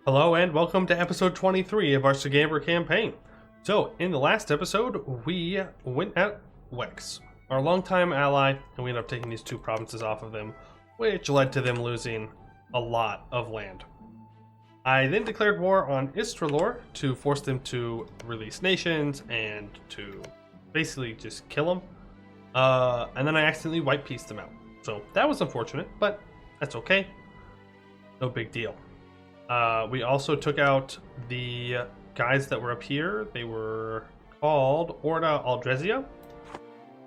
Hello and welcome to episode 23 of our Sugamber campaign. So, in the last episode, we went at Wex, our longtime ally, and we ended up taking these two provinces off of them, which led to them losing a lot of land. I then declared war on Istralor to force them to release nations and to basically just kill them. And then I accidentally white-pieced them out. So that was unfortunate, but that's okay. No big deal. We also took out the guys that were up here. They were called Orda Aldrezia,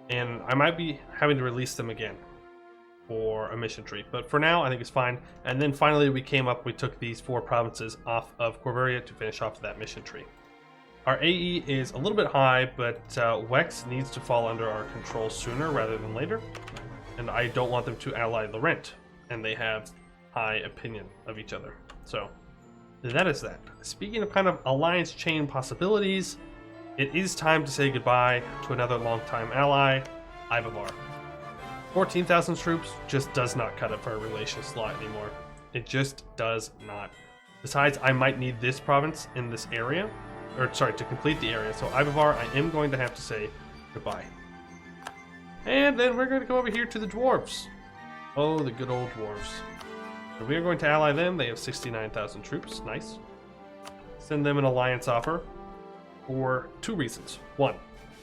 and I might be having to release them again for a mission tree, but for now I think it's fine. And then finally we took these four provinces off of Corveria to finish off that mission tree. Our AE is a little bit high, but Wex needs to fall under our control sooner rather than later, and I don't want them to ally Laurent, and they have high opinion of each other. So that is that. Speaking of kind of alliance chain possibilities, it is time to say goodbye to another longtime ally, Ivavar. 14,000 troops just does not cut it for a relation slot anymore. It just does not. Besides, I might need this province in this area, or sorry, to complete the area. So Ivavar, I am going to have to say goodbye. And then we're going to go over here to the dwarves. Oh, the good old dwarves. So we are going to ally them. They have 69,000 troops. Nice. Send them an alliance offer for two reasons. One,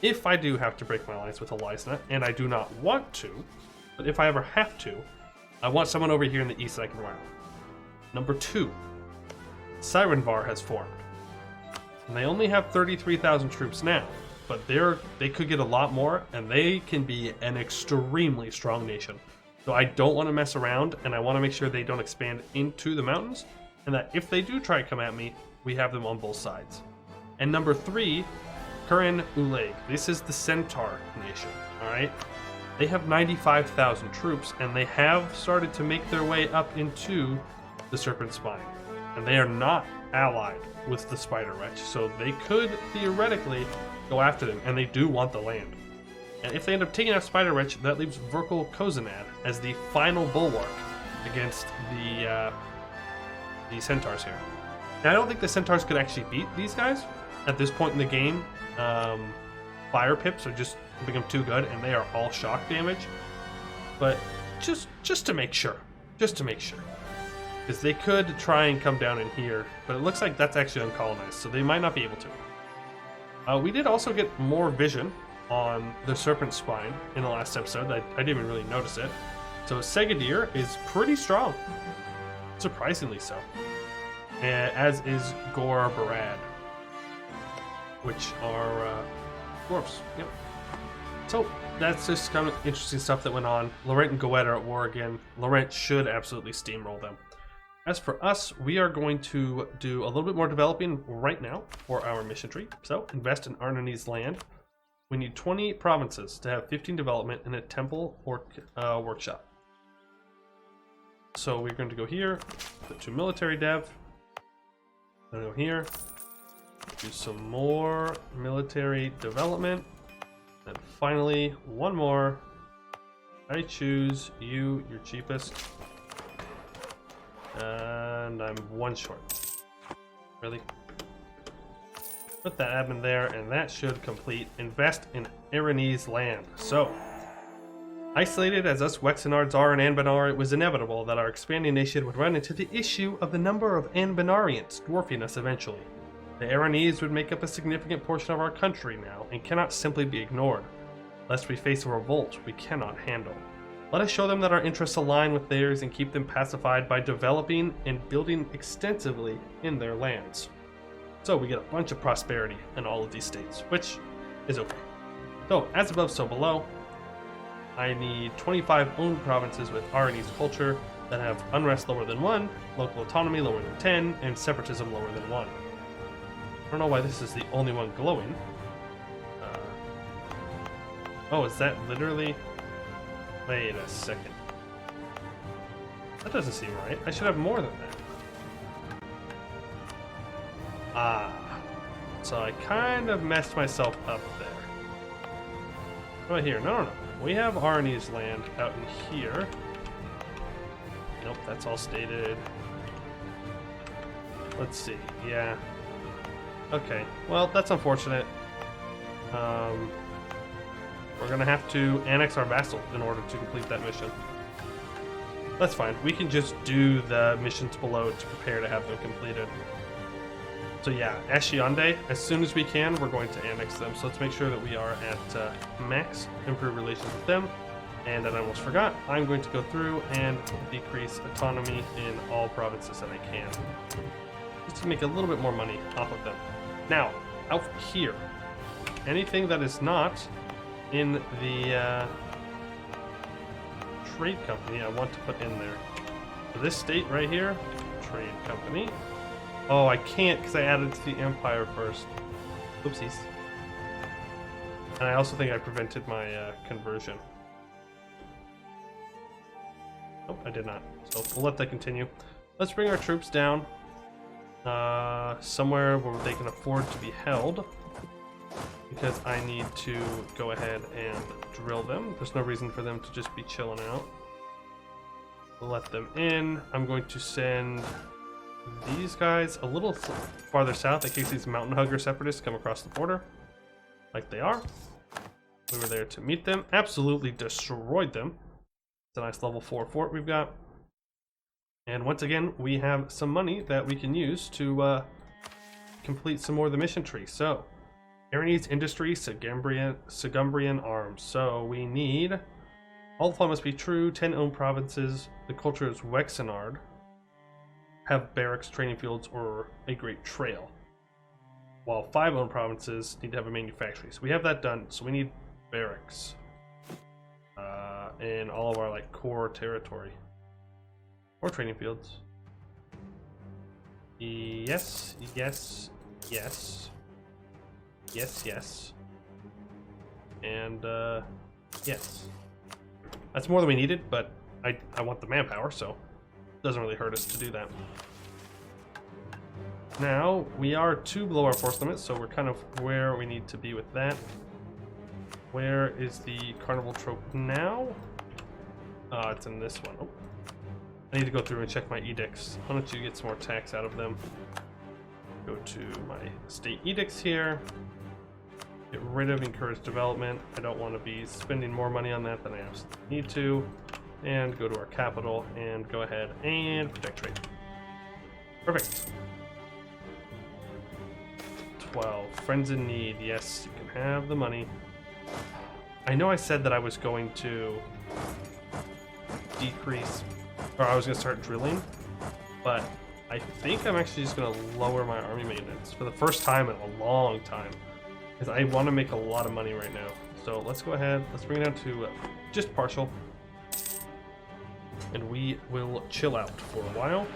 if I do have to break my alliance with Elysna, and I do not want to, but if I ever have to, I want someone over here in the east that I can rely on. Number two, Sirenvar has formed. And they only have 33,000 troops now, but they could get a lot more, and they can be an extremely strong nation. So I don't want to mess around, and I want to make sure they don't expand into the mountains, and that if they do try to come at me, we have them on both sides. And number three, Kurin Uleg. This is the Centaur nation, alright? They have 95,000 troops, and they have started to make their way up into the Serpent Spine. And they are not allied with the Spider Wretch, so they could theoretically go after them, and they do want the land. And if they end up taking out Spider Wretch, that leaves Verkal Kozanad as the final bulwark against the Centaurs here. Now, I don't think the Centaurs could actually beat these guys at this point in the game. Fire pips are just become too good, and they are all shock damage. But just to make sure, because they could try and come down in here, but it looks like that's actually uncolonized, so they might not be able to. We did also get more vision on the Serpent Spine in the last episode. I didn't even really notice it. So Segadir is pretty strong, surprisingly so, as is Gor Barad, which are dwarves. Yep. So that's just kind of interesting stuff that went on. Laurent and Goed are at war again. Laurent should absolutely steamroll them. As for us, we are going to do a little bit more developing right now for our mission tree. So invest in Arnani's land. We need 20 provinces to have 15 development in a temple or workshop. So we're going to go here, put 2 military dev. Then go here, do some more military development. And finally, one more. I choose you, your cheapest. And I'm one short. Really? Put that admin there, and that should complete. Invest in Arnani's land. So, isolated as us Wexenards are in Anbennar, it was inevitable that our expanding nation would run into the issue of the number of Anbennarians dwarfing us eventually. The Arnese would make up a significant portion of our country now, and cannot simply be ignored. Lest we face a revolt we cannot handle. Let us show them that our interests align with theirs and keep them pacified by developing and building extensively in their lands. So we get a bunch of prosperity in all of these states, which is okay. So, as above, so below. I need 25 owned provinces with Arnese culture that have unrest lower than 1, local autonomy lower than 10, and separatism lower than 1. I don't know why this is the only one glowing. Oh, is that literally... Wait a second. That doesn't seem right. I should have more than that. Ah. So I kind of messed myself up there. Right here. No. We have Arnie's land out in here. Nope, that's all stated. Let's see. Yeah. Okay. Well, that's unfortunate. We're gonna have to annex our vassal in order to complete that mission. That's fine. We can just do the missions below to prepare to have them completed. So yeah, Ashionde, as soon as we can, we're going to annex them. So let's make sure that we are at max improved relations with them. And I almost forgot, I'm going to go through and decrease autonomy in all provinces that I can, just to make a little bit more money off of them. Now, out here, anything that is not in the trade company, I want to put in there. So this state right here, trade company. Oh, I can't because I added to the empire first. Oopsies. And I also think I prevented my conversion. Oh, I did not. So we'll let that continue. Let's bring our troops down somewhere where they can afford to be held, because I need to go ahead and drill them. There's no reason for them to just be chilling out. We'll let them in. I'm going to send these guys a little farther south in case these mountain hugger separatists come across the border, like they are. We were there to meet them. Absolutely destroyed them. It's a nice level 4 fort we've got. And once again, we have some money that we can use to complete some more of the mission tree. So, Aranese Industry, Sugambrian Arms. So we need, all the following must be true, 10 owned provinces, the culture is Wexenard, have barracks, training fields, or a great trail. While 5 owned provinces need to have a manufactory. So we have that done, so we need barracks in all of our like core territory. Or training fields. Yes, yes, yes. Yes, yes. And, yes. That's more than we needed, but I want the manpower, so it doesn't really hurt us to do that. Now, we are 2 below our force limit, so we're kind of where we need to be with that. Where is the carnival trope now? It's in this one. Oh. I need to go through and check my edicts. Why don't you get some more tax out of them? Go to my state edicts here. Get rid of encourage development. I don't want to be spending more money on that than I absolutely need to. And go to our capital and go ahead and protect trade. Perfect. 12. Friends in need. Yes, you can have the money. I know I said that I was going to decrease, or I was going to start drilling, but I think I'm actually just going to lower my army maintenance for the first time in a long time, because I want to make a lot of money right now. So let's go ahead, let's bring it down to just partial, and we will chill out for a while.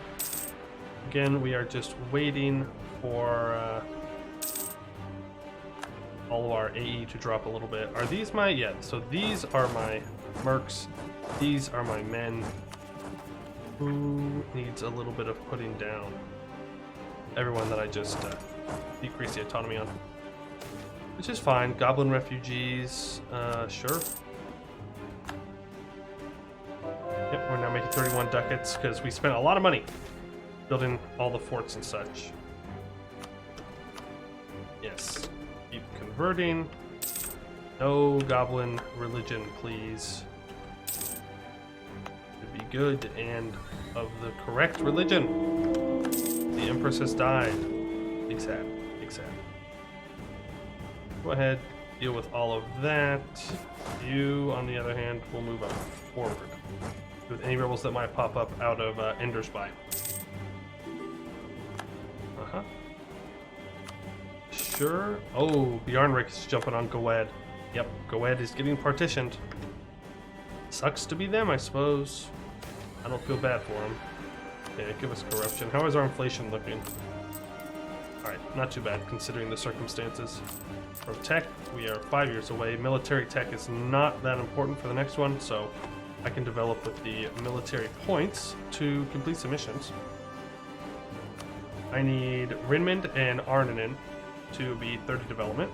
Again, we are just waiting for all of our AE to drop a little bit. Are these my, yeah, so these are my mercs, these are my men. Who needs a little bit of putting down? Everyone that I just decreased the autonomy on. Which is fine. Goblin refugees, sure. Yep, we're now making 31 ducats because we spent a lot of money building all the forts and such. Yes. Keep converting. No goblin religion, please. To be good and of the correct religion. The Empress has died. Big sad. Big sad. Go ahead, deal with all of that. You, on the other hand, will move up forward with any rebels that might pop up out of Enderspy. Sure. Oh, Bjarnrik is jumping on Goed. Yep, Goed is getting partitioned. Sucks to be them, I suppose. I don't feel bad for them. Okay, give us corruption. How is our inflation looking? Alright, not too bad considering the circumstances. From tech, we are 5 years away. Military tech is not that important for the next one, so I can develop with the military points to complete some missions. I need Rinmond and Arninen to be 30 development.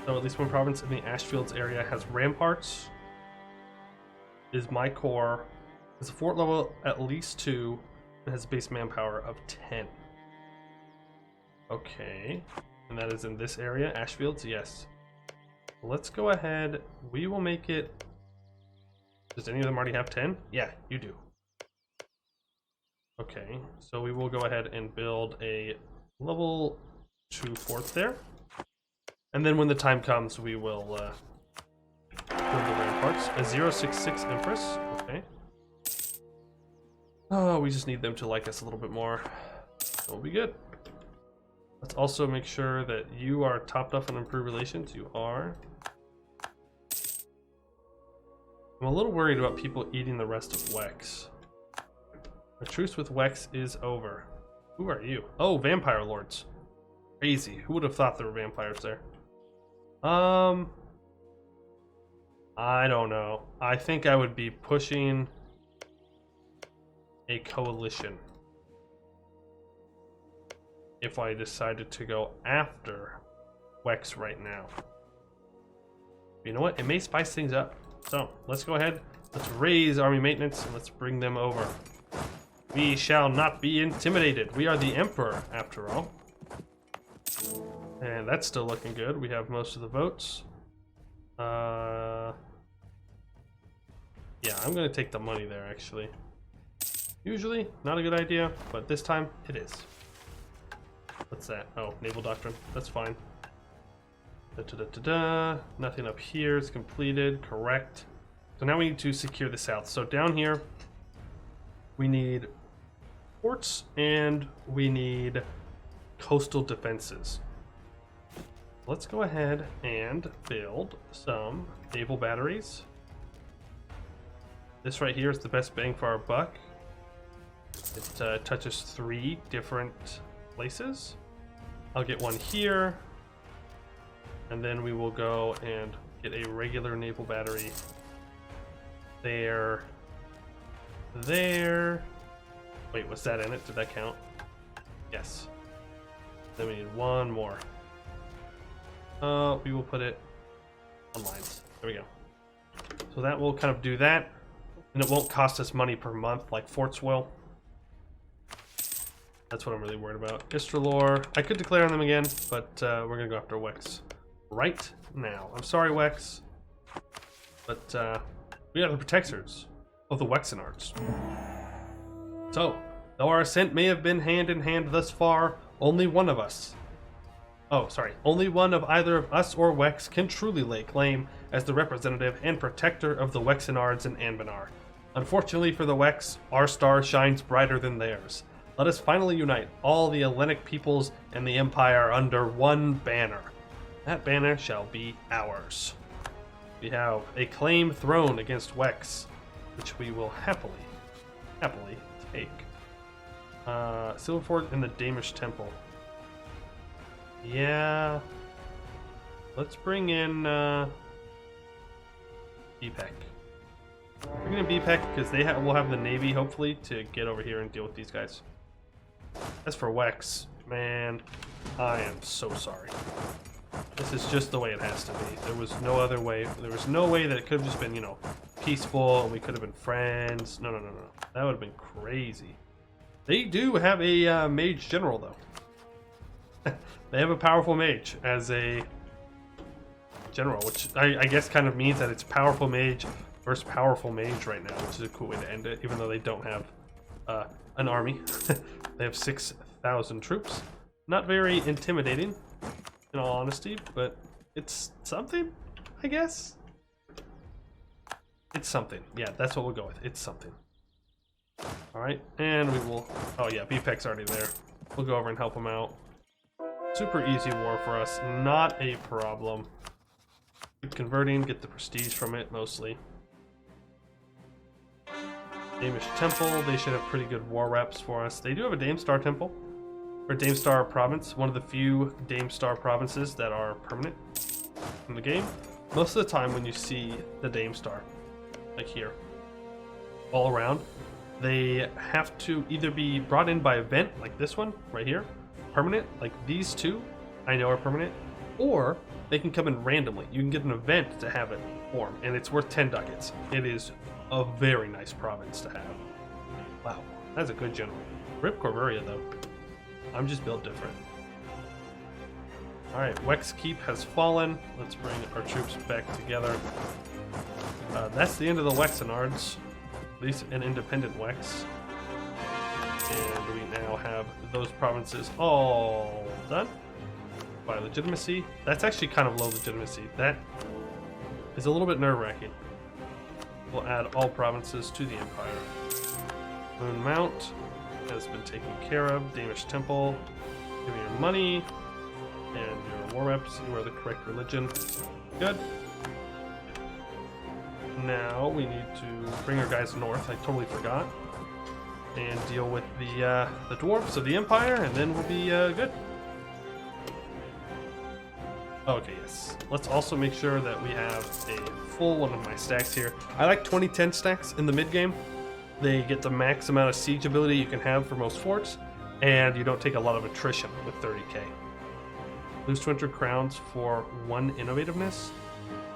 So at least one province in the Ashfields area has ramparts. Is my core. It's a fort level at least 2 and has base manpower of 10. Okay, and that is in this area, Ashfields, yes. Let's go ahead, we will make it... Does any of them already have 10? Yeah, you do. Okay, so we will go ahead and build a level 2 fort there. And then when the time comes, we will build the ramparts. A 066 Empress, okay. Oh, we just need them to like us a little bit more. That'll be good. Let's also make sure that you are topped off on improved relations. You are. I'm a little worried about people eating the rest of Wex. The truce with Wex is over. Who are you? Oh, vampire lords. Crazy. Who would have thought there were vampires there? I don't know. I think I would be pushing a coalition if I decided to go after Wex right now. You know what? It may spice things up. So let's go ahead. Let's raise army maintenance and let's bring them over. We shall not be intimidated. We are the emperor, after all. And that's still looking good. We have most of the votes. Yeah, I'm gonna take the money there, actually. Usually, not a good idea, but this time, it is. What's that? Oh, naval doctrine. That's fine. Nothing up here is completed. Correct. So now we need to secure the south. So down here, we need ports and we need coastal defenses. Let's go ahead and build some naval batteries. This right here is the best bang for our buck. It touches 3 different places. I'll get one here, and then we will go and get a regular naval battery there. Wait, was that in it? Did that count? Yes. Then we need one more. We will put it on lines. There we go. So that will kind of do that, and it won't cost us money per month like forts will. That's what I'm really worried about. Istralor, I could declare on them again, but we're gonna go after Wex right now. I'm sorry, Wex, but we are the protectors of the Wexenards. So, though our ascent may have been hand in hand thus far, only one of either of us or Wex can truly lay claim as the representative and protector of the Wexenards in Anbennar. Unfortunately for the Wex, our star shines brighter than theirs. Let us finally unite all the Hellenic peoples and the Empire under one banner. That banner shall be ours. We have a claim thrown against Wex, which we will happily take. Silverford and the Damish Temple. Yeah. Let's bring in BPEC. Bring in BPEC because they will have the Navy, hopefully, to get over here and deal with these guys. As for Wex, man, I am so sorry. This is just the way it has to be. There was no other way. There was no way that it could have just been, you know, peaceful and we could have been friends. No. That would have been crazy. They do have a mage general, though. They have a powerful mage as a general, which I guess kind of means that it's powerful mage versus powerful mage right now, which is a cool way to end it, even though they don't have an army. They have 6,000 troops. Not very intimidating, in all honesty, but it's something, I guess. It's something. Yeah, that's what we'll go with. It's something. Alright, and we will... Oh yeah, BPEC's already there. We'll go over and help him out. Super easy war for us. Not a problem. Keep converting, get the prestige from it, mostly. Damish Temple, they should have pretty good war reps for us. They do have a Damestar Temple, or Damestar Province, one of the few Damestar provinces that are permanent in the game. Most of the time when you see the Damestar, like here, all around, they have to either be brought in by event, like this one, right here, permanent, like these two, I know are permanent, or they can come in randomly. You can get an event to have it form, and it's worth 10 ducats. It is a very nice province to have. Wow, that's a good general. Rip Corveria, though. I'm just built different. Alright, Wex Keep has fallen. Let's bring our troops back together. That's the end of the Wexenards. At least an independent Wex. And we now have those provinces all done. By legitimacy. That's actually kind of low legitimacy. That is a little bit nerve-wracking. We'll add all provinces to the Empire. Moon Mount has been taken care of. Danish Temple. Give me your money. And your war reps. You are the correct religion. Good. Now we need to bring our guys north. I totally forgot. And deal with the dwarves of the Empire, and then we'll be good. Okay, yes. Let's also make sure that we have a full one of my stacks here. I like 2010 stacks in the mid-game. They get the max amount of siege ability you can have for most forts, and you don't take a lot of attrition with 30k. Lose 200 crowns for 1 innovativeness?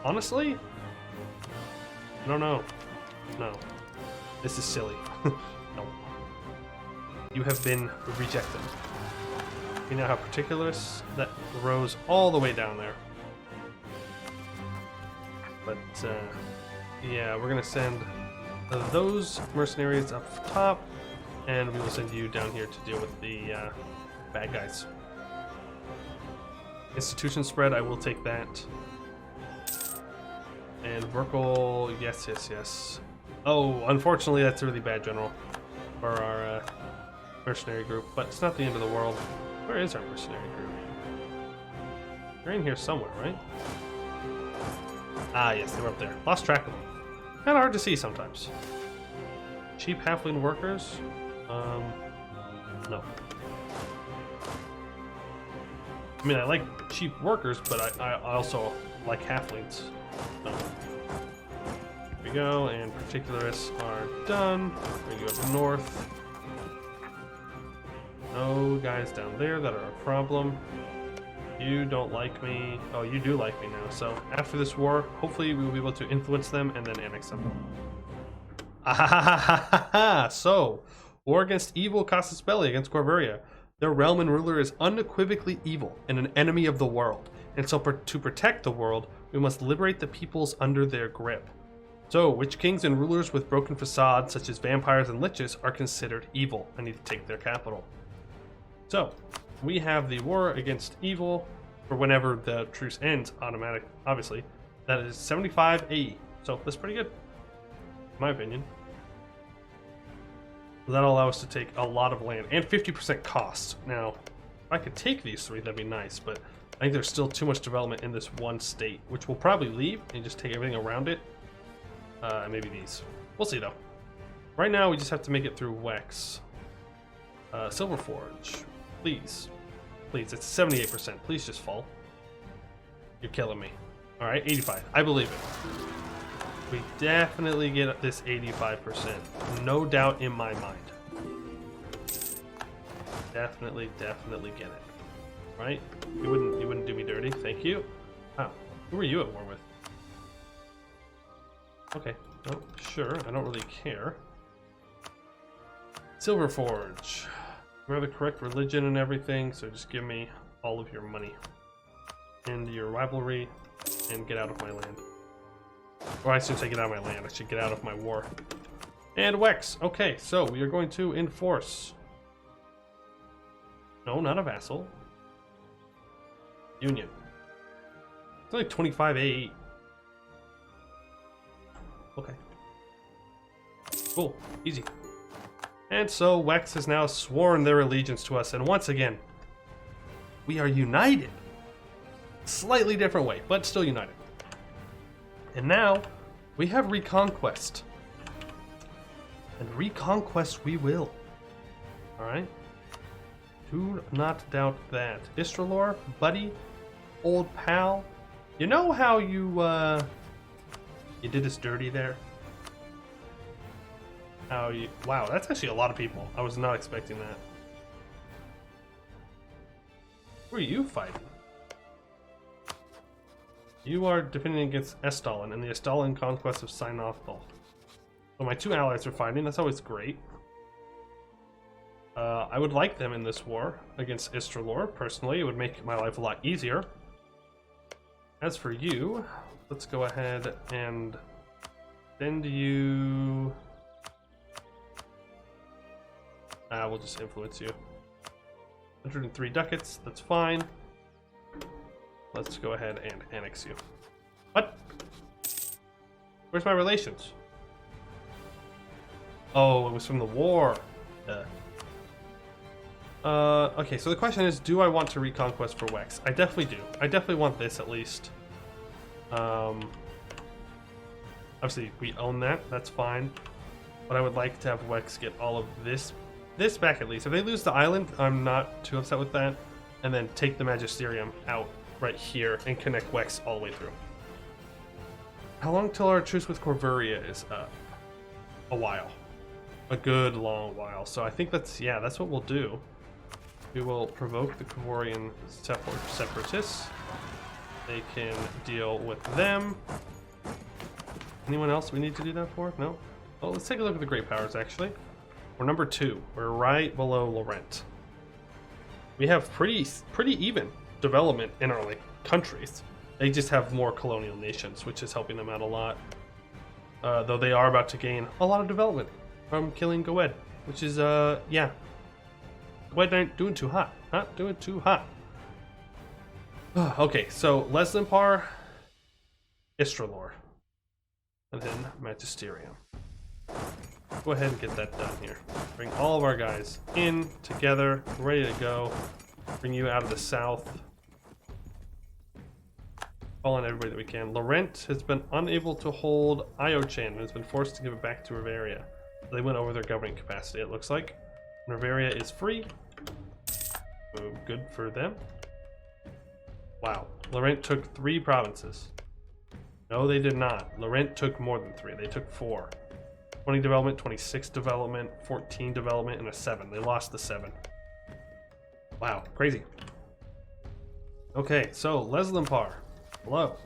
Honestly? I don't know. No. This is silly. No. You have been rejected. We now have Particulars that rose all the way down there. But, yeah, we're going to send those mercenaries up top, and we will send you down here to deal with the bad guys. Institution spread, I will take that. And Verkle, yes, yes, yes. Oh, unfortunately, that's a really bad general for our mercenary group, but it's not the end of the world. Where is our mercenary group? They're in here somewhere, right? Ah, yes, they were up there. Lost track of them. Kind of hard to see sometimes. Cheap halfling workers? No. I mean, I like cheap workers, but I also like halflings. So. Here we go, and particularists are done. We go up north. No guys down there that are a problem. You don't like me. Oh, you do like me now. So after this war, hopefully we will be able to influence them and then annex them. So, war against evil casus belli against Corveria. Their realm and ruler is unequivocally evil and an enemy of the world. And so to protect the world, we must liberate the peoples under their grip. So, which kings and rulers with broken facades, such as vampires and liches, are considered evil? I need to take their capital. So, we have the war against evil for whenever the truce ends, automatic, obviously. That is 75 AE. So, that's pretty good, in my opinion. That'll allow us to take a lot of land and 50% cost. Now, if I could take these three, that'd be nice, but I think there's still too much development in this one state, which we'll probably leave and just take everything around it. Maybe these. We'll see, though. Right now, we just have to make it through Wex. Silverforge. Please. Please, it's 78%. Please just fall. You're killing me. Alright, 85. I believe it. We definitely get this 85%. No doubt in my mind. Definitely get it. Right? You wouldn't do me dirty. Thank you. Wow. Who are you at war with? Okay. Oh, sure. I don't really care. Silverforge. We're the correct religion and everything, so just give me all of your money. And your rivalry, and get out of my land. Or I shouldn't say get out of my land, I should get out of my war. And Wex! Okay, so we are going to enforce. No, not a vassal. Union. It's only 25 AE. Okay. Cool. Easy. And so Wex has now sworn their allegiance to us, and once again, we are united. Slightly different way, but still united. And now, we have Reconquest. And Reconquest we will. Alright? Do not doubt that. Istralor, buddy, old pal. You know how you did us dirty there? How you... Wow, that's actually a lot of people. I was not expecting that. Who are you fighting? You are defending against Estalin and the Estalin conquest of Sinothal. So my 2 allies are fighting. That's always great. I would like them in this war against Istralor. Personally, it would make my life a lot easier. As for you, let's go ahead and send you... we'll just influence you. 103 ducats, that's fine. Let's go ahead and annex you. What? Where's my relations? Oh, it was from the war. Okay, so the question is, do I want to reconquest for Wex? I definitely do. I definitely want this at least. Obviously, we own that. That's fine. But I would like to have Wex get all of this back at least. If they lose the island, I'm not too upset with that. And then take the Magisterium out right here and connect Wex all the way through. How long till our truce with Corvuria is up? A while. A good long while. So I think that's what we'll do. We will provoke the Corvurian separatists. They can deal with them. Anyone else we need to do that for? No? Well, let's take a look at the Great Powers, actually. We're number 2. We're right below Laurent. We have pretty even development in our countries. They just have more colonial nations, which is helping them out a lot. Though they are about to gain a lot of development from killing Goed, which is, yeah. Goed ain't doing too hot. Not doing too hot. Okay, so Leslimpar, Istralor, and then Magisterium. Go ahead and get that done here. Bring all of our guys in together, ready to go. Bring you out of the south. Call on everybody that we can. Laurent has been unable to hold Iochan and has been forced to give it back to Riveria. They went over their governing capacity, it looks like. Riveria is free. So good for them. Wow. Laurent took 3 provinces. No, they did not. Laurent took more than 3. They took 4. 20 development, 26 development, 14 development, and a 7. They lost the 7. Wow, crazy. Okay, so Leslimpar. Hello.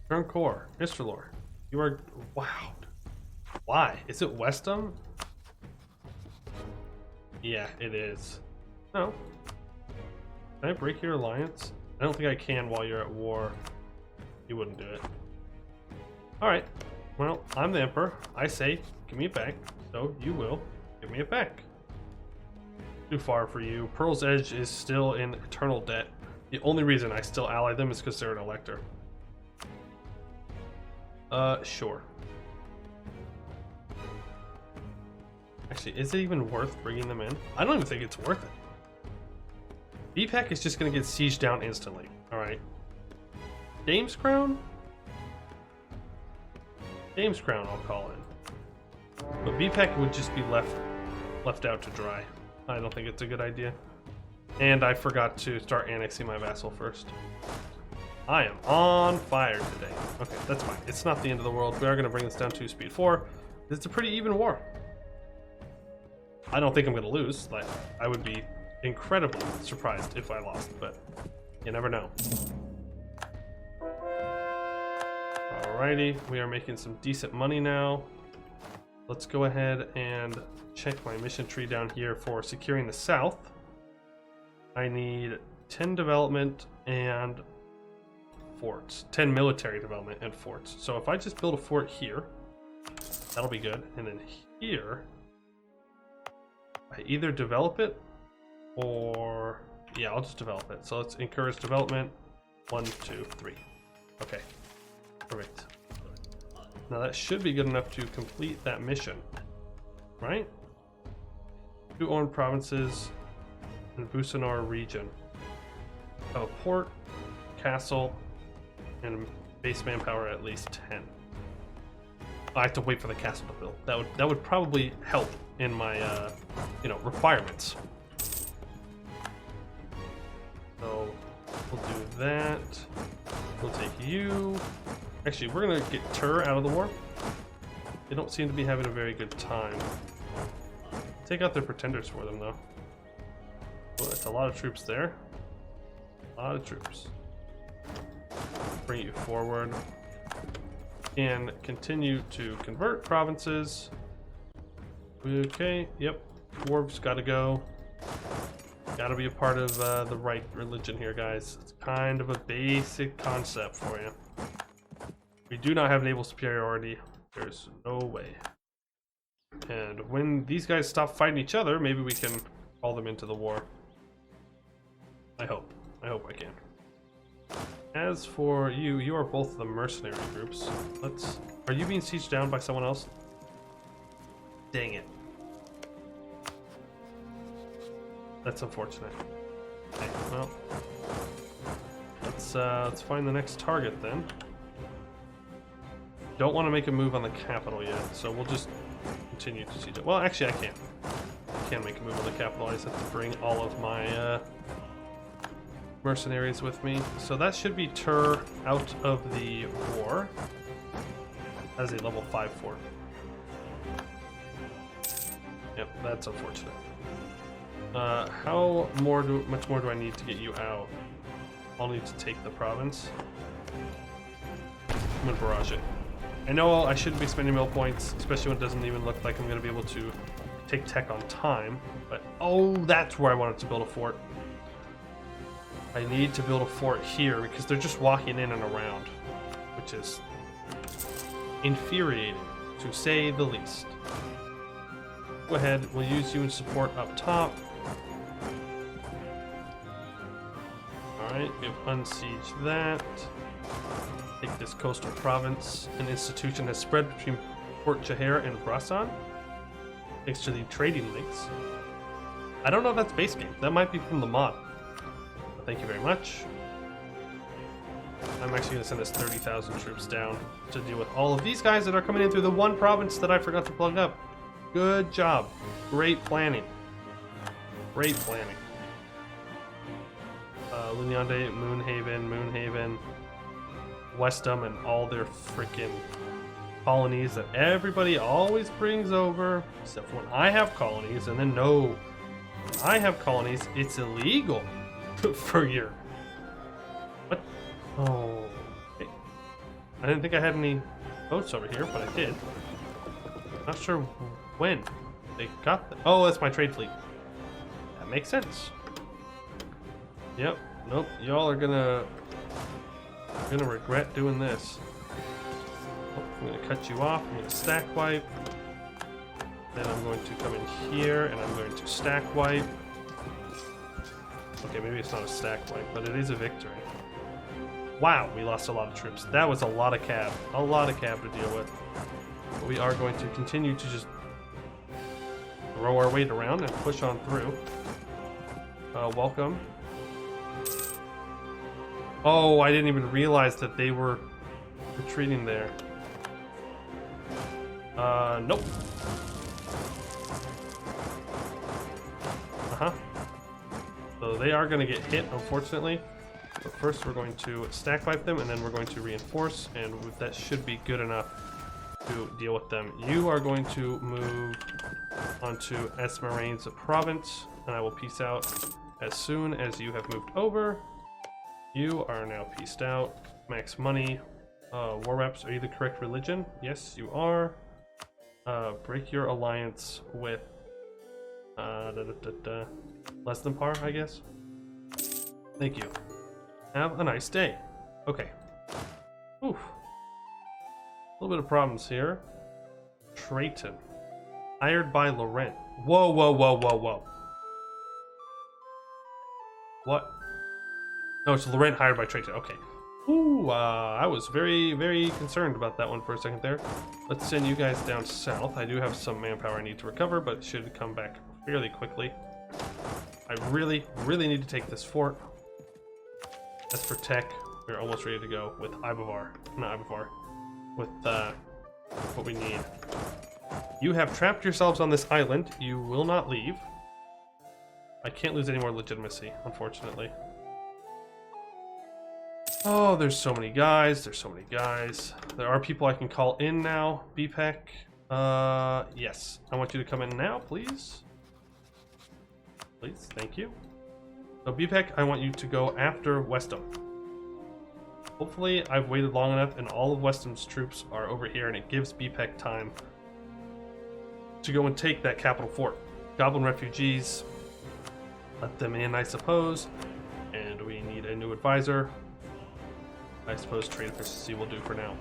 Turncore. Istralor. You are... Wow. Why? Is it Westham? Yeah, it is. No. Can I break your alliance? I don't think I can while you're at war. You wouldn't do it. Alright. Well, I'm the Emperor. I say, give me it back. So you will give me it back. Too far for you. Pearl's Edge is still in eternal debt. The only reason I still ally them is because they're an elector. Sure. Actually, is it even worth bringing them in? I don't even think it's worth it. BPAC is just going to get sieged down instantly. Alright. Dame's Crown? Dame's Crown I'll call in. But BPAC would just be left out to dry. I don't think it's a good idea. And I forgot to start annexing my vassal first. I am on fire today. Okay, that's fine. It's not the end of the world. We are going to bring this down to speed 4. It's a pretty even war. I don't think I'm going to lose. Like, I would be incredibly surprised if I lost, but you never know. Alrighty, we are making some decent money now. Let's go ahead and check my mission tree down here for securing the south. I need 10 development and forts. 10 military development and forts. So if I just build a fort here, that'll be good. And then here, I either develop it or... yeah, I'll just develop it. So let's encourage development. 1, 2, 3. Okay. Perfect. Now that should be good enough to complete that mission. Right? 2 owned provinces in Busanor region. Have a port, castle, and base manpower at least 10. I have to wait for the castle to build. That would probably help in my requirements. So we'll do that. We'll take you. Actually, we're gonna get Tur out of the war. They don't seem to be having a very good time. Take out their pretenders for them though. Well, that's a lot of troops there. A lot of troops. Bring you forward. and continue to convert provinces. Okay, yep. Dwarves gotta go. Gotta be a part of the right religion here, guys. It's kind of a basic concept for you. We do not have naval superiority. There's no way. And when these guys stop fighting each other, maybe we can call them into the war. I hope. I hope I can. As for you, you are both the mercenary groups. Are you being sieged down by someone else? Dang it. That's unfortunate. Okay, well, let's find the next target then. Don't want to make a move on the capital yet, so we'll just continue to siege it. Well, actually, I can't. I can't make a move on the capital. I just have to bring all of my mercenaries with me. So that should be Tur out of the war as a level 5 fort. Yep, that's unfortunate. Much more do I need to get you out? I'll need to take the province. I'm gonna barrage it. I know I shouldn't be spending mill points, especially when it doesn't even look like I'm gonna be able to take tech on time, but oh, that's where I wanted to build a fort. I need to build a fort here because they're just walking in and around, which is infuriating, to say the least. Go ahead, we'll use you in support up top. Alright, we've unsieged that. Take this coastal province. An institution has spread between Port Jaher and Brasan, thanks to the trading links. I don't know if that's base game. That might be from the mod. But thank you very much. I'm actually going to send us 30,000 troops down to deal with all of these guys that are coming in through the one province that I forgot to plug up. Good job. Great planning. Great planning. Lunyande, Moonhaven, Westham, and all their freaking colonies that everybody always brings over, except for when I have colonies, and then no, when I have colonies, it's illegal for your... What? Oh, okay. I didn't think I had any boats over here, but I did. Not sure when they got them. Oh, that's my trade fleet. That makes sense. Yep. Nope. Y'all are gonna regret doing this. Oh, I'm gonna cut you off. I'm gonna stack wipe. Then I'm going to come in here and I'm going to stack wipe. Okay, maybe it's not a stack wipe, but it is a victory. Wow, we lost a lot of troops. That was a lot of cab. A lot of cab to deal with. But we are going to continue to just throw our weight around and push on through. Welcome. Oh, I didn't even realize that they were retreating there. Nope. So they are going to get hit, unfortunately. But first we're going to stack wipe them, and then we're going to reinforce, and that should be good enough to deal with them. You are going to move onto Esmeraine's province, and I will peace out as soon as you have moved over. You are now peaced out. Max money. War reps, are you the correct religion? Yes, you are. Break your alliance with less than par, I guess. Thank you. Have a nice day. Okay. Oof. A little bit of problems here. Trayton. Hired by Laurent. Whoa, whoa, whoa, whoa, whoa. What? No, it's Laurent hired by Trayton. Okay. Ooh, I was very, very concerned about that one for a second there. Let's send you guys down south. I do have some manpower I need to recover, but it should come back fairly quickly. I really, really need to take this fort. As for tech, we're almost ready to go with Ibavar. Not Ibavar. With what we need. You have trapped yourselves on this island. You will not leave. I can't lose any more legitimacy, unfortunately. Oh, there's so many guys. There's so many guys. There are people I can call in now. BPEC. Yes. I want you to come in now, please. Please, thank you. So BPEC, I want you to go after Westham. hopefully I've waited long enough and all of Weston's troops are over here and it gives BPEC time to go and take that capital fort. Goblin refugees, let them in, I suppose. And we need a new advisor. I suppose trade efficiency will do for now.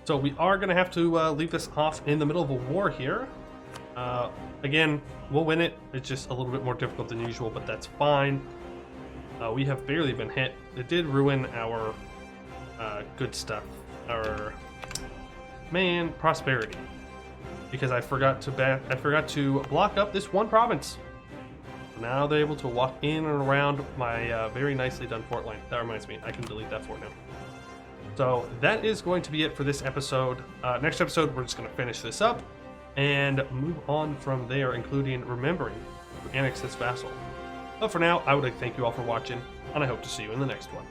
So we are going to have to leave this off in the middle of a war here. Again, we'll win it. It's just a little bit more difficult than usual, but that's fine. We have barely been hit. It did ruin our good stuff. Our prosperity, because I forgot to block up this one province. Now they're able to walk in and around my very nicely done fort line. That reminds me, I can delete that fort now. So that is going to be it for this episode. Next episode, we're just going to finish this up and move on from there, including remembering to annex this vassal. But for now, I would like to thank you all for watching, and I hope to see you in the next one.